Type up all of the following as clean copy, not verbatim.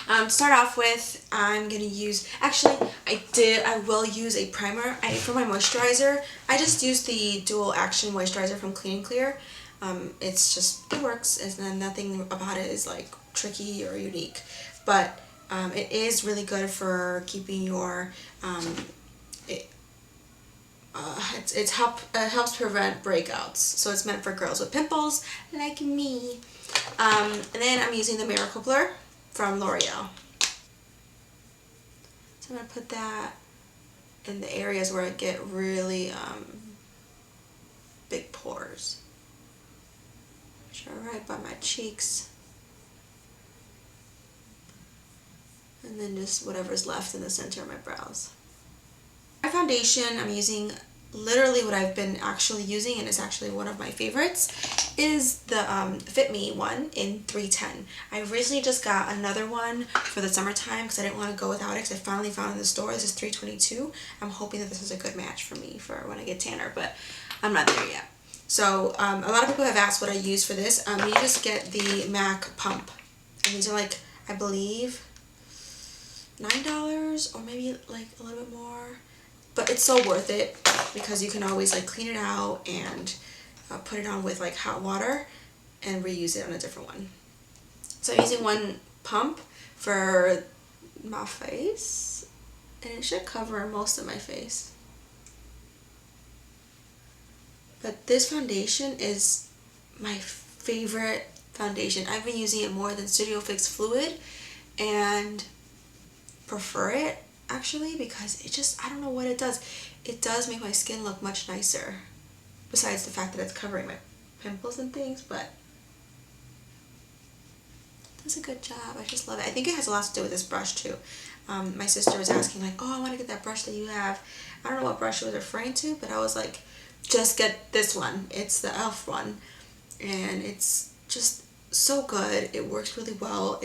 To start off with, I'm gonna use, actually, I will use a primer. For my moisturizer, I just use the dual action moisturizer from Clean and Clear. It's just, it works, and then nothing about it is like tricky or unique. But it is really good for keeping your, it helps prevent breakouts. So it's meant for girls with pimples like me. And then I'm using the Miracle Blur from L'Oreal. So I'm going to put that in the areas where I get really big pores. Which are right by my cheeks. And then just whatever's left in the center of my brows. My foundation, I'm using literally what I've been actually using, and it's actually one of my favorites, is the Fit Me one in 310. I recently just got another one for the summertime because I didn't want to go without it because I finally found it in the store. This is 322. I'm hoping that this is a good match for me for when I get tanner, but I'm not there yet. So a lot of people have asked what I use for this. You just get the MAC pump, and these are like, I believe, $9 or maybe like a little bit more. But it's so worth it because you can always like clean it out and put it on with like hot water and reuse it on a different one. So I'm using one pump for my face, and it should cover most of my face. But this foundation is my favorite foundation. I've been using it more than Studio Fix Fluid and prefer it actually because it just, I don't know what it does. It does make my skin look much nicer, besides the fact that it's covering my pimples and things, but it does a good job. I just love it. I think it has a lot to do with this brush too. My sister was asking like, oh, I want to get that brush that you have. I don't know what brush she was referring to, but I was like, just get this one. It's the e.l.f. one, and it's just so good. It works really well.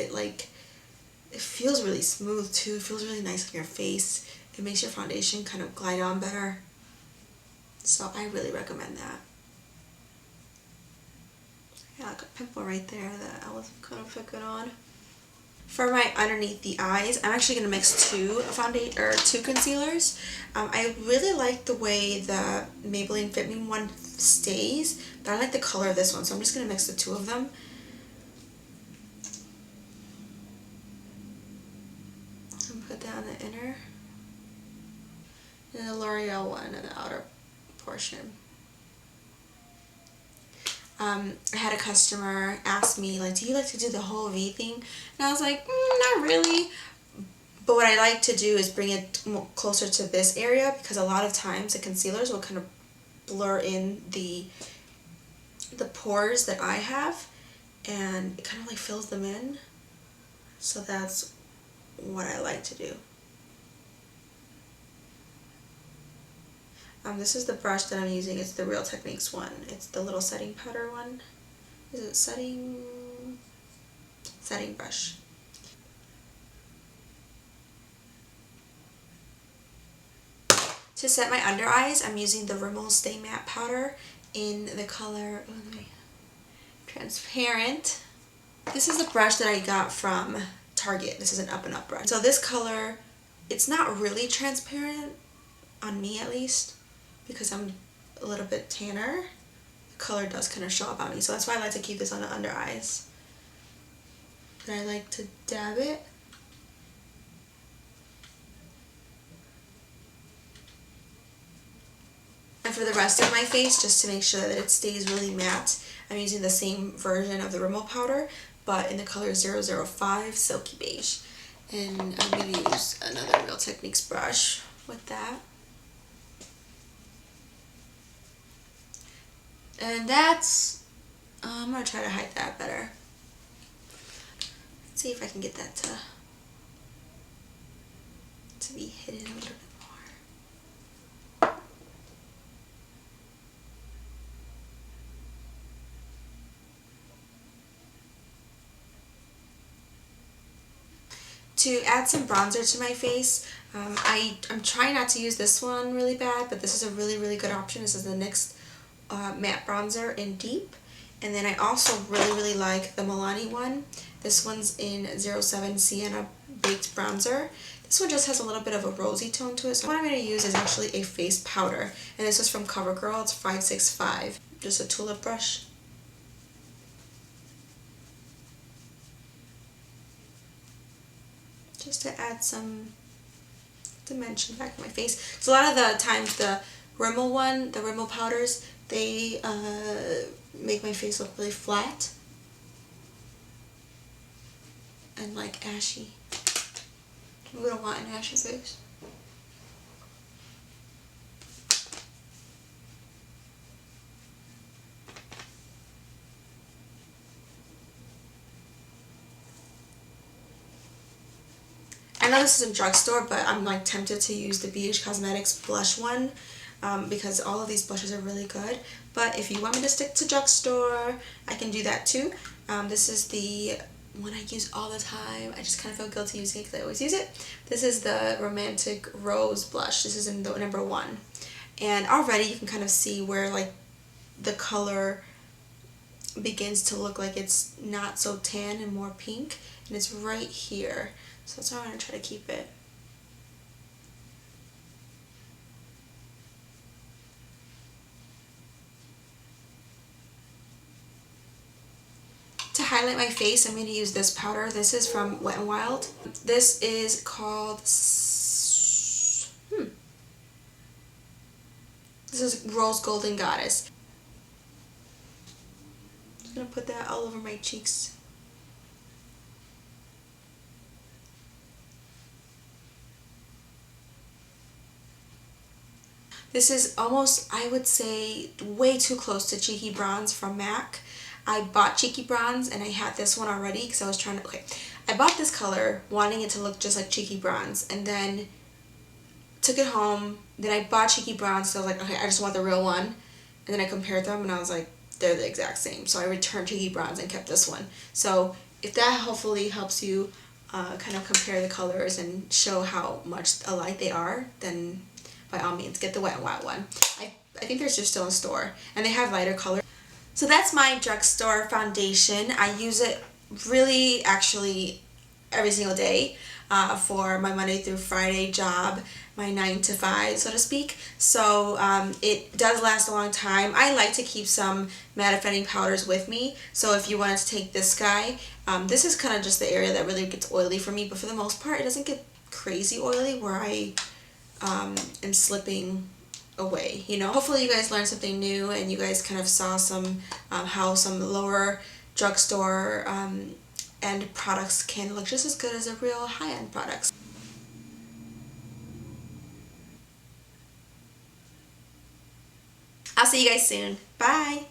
It feels really smooth too. It feels really nice on your face. It makes your foundation kind of glide on better. So I really recommend that. Yeah, like a pimple right there that I wasn't gonna pick it on. For my underneath the eyes, I'm actually gonna mix two concealers. I really like the way the Maybelline Fit Me one stays, but I like the color of this one, so I'm just gonna mix the two of them. Put that on the inner, and the L'Oreal one on the outer portion. I had a customer ask me like, do you like to do the whole V thing? And I was like, not really. But what I like to do is bring it closer to this area, because a lot of times the concealers will kind of blur in the pores that I have, and it kind of like fills them in. So that's what I like to do. This is the brush that I'm using. It's the Real Techniques one. It's the little setting powder one. Is it setting brush? To set my under eyes, I'm using the Rimmel Stay Matte powder in the color Transparent. This is a brush that I got from Target. This is an Up and Up brush. So this color, it's not really transparent, on me at least, because I'm a little bit tanner. The color does kind of show up on me, so that's why I like to keep this on the under eyes. And I like to dab it. And for the rest of my face, just to make sure that it stays really matte, I'm using the same version of the Rimmel powder, but in the color 005 Silky Beige. And I'm going to use another Real Techniques brush with that. And that's, I'm going to try to hide that better. Let's see if I can get that to be hidden a little bit more. To add some bronzer to my face, I'm trying not to use this one really bad, but this is a really, really good option. This is the NYX matte bronzer in Deep, And then I also really like the Milani one. This one's in 07 Sienna Baked Bronzer. This one just has a little bit of a rosy tone to it. So what I'm going to use is actually a face powder. And this is from CoverGirl. It's 565. Just a tulip brush. Just to add some dimension back in my face. So a lot of the times the Rimmel powders, they make my face look really flat and like ashy. We don't want an ashy face. I know this is a drugstore, but I'm like tempted to use the BH Cosmetics blush one because all of these blushes are really good. But if you want me to stick to drugstore, I can do that too. This is the one I use all the time. I just kind of feel guilty using it because I always use it. This is the Romantic Rose blush. This is in the number 1. And already you can kind of see where like the color begins to look like it's not so tan and more pink. And it's right here. So that's why I'm going to try to keep it. To highlight my face, I'm going to use this powder. This is from Wet n Wild. This is called... This is Rose Golden Goddess. I'm just going to put that all over my cheeks. This is almost, I would say, way too close to Cheeky Bronze from MAC. I bought Cheeky Bronze and I had this one already because I was trying to, okay, I bought this color wanting it to look just like Cheeky Bronze and then took it home. Then I bought Cheeky Bronze, so I was like, okay, I just want the real one. And then I compared them and I was like, they're the exact same. So I returned Cheeky Bronze and kept this one. So if that hopefully helps you kind of compare the colors and show how much alike they are, then by all means, get the Wet n Wild one. I think they're just still in store, and they have lighter color. So that's my drugstore foundation. I use it really, actually, every single day for my Monday through Friday job, my 9 to 5, so to speak. So it does last a long time. I like to keep some mattifying powders with me. So if you wanted to take this guy, this is kind of just the area that really gets oily for me, but for the most part, it doesn't get crazy oily where I am slipping away, you know. Hopefully you guys learned something new and you guys kind of saw some how some lower drugstore end products can look just as good as a real high-end products. I'll see you guys soon. Bye!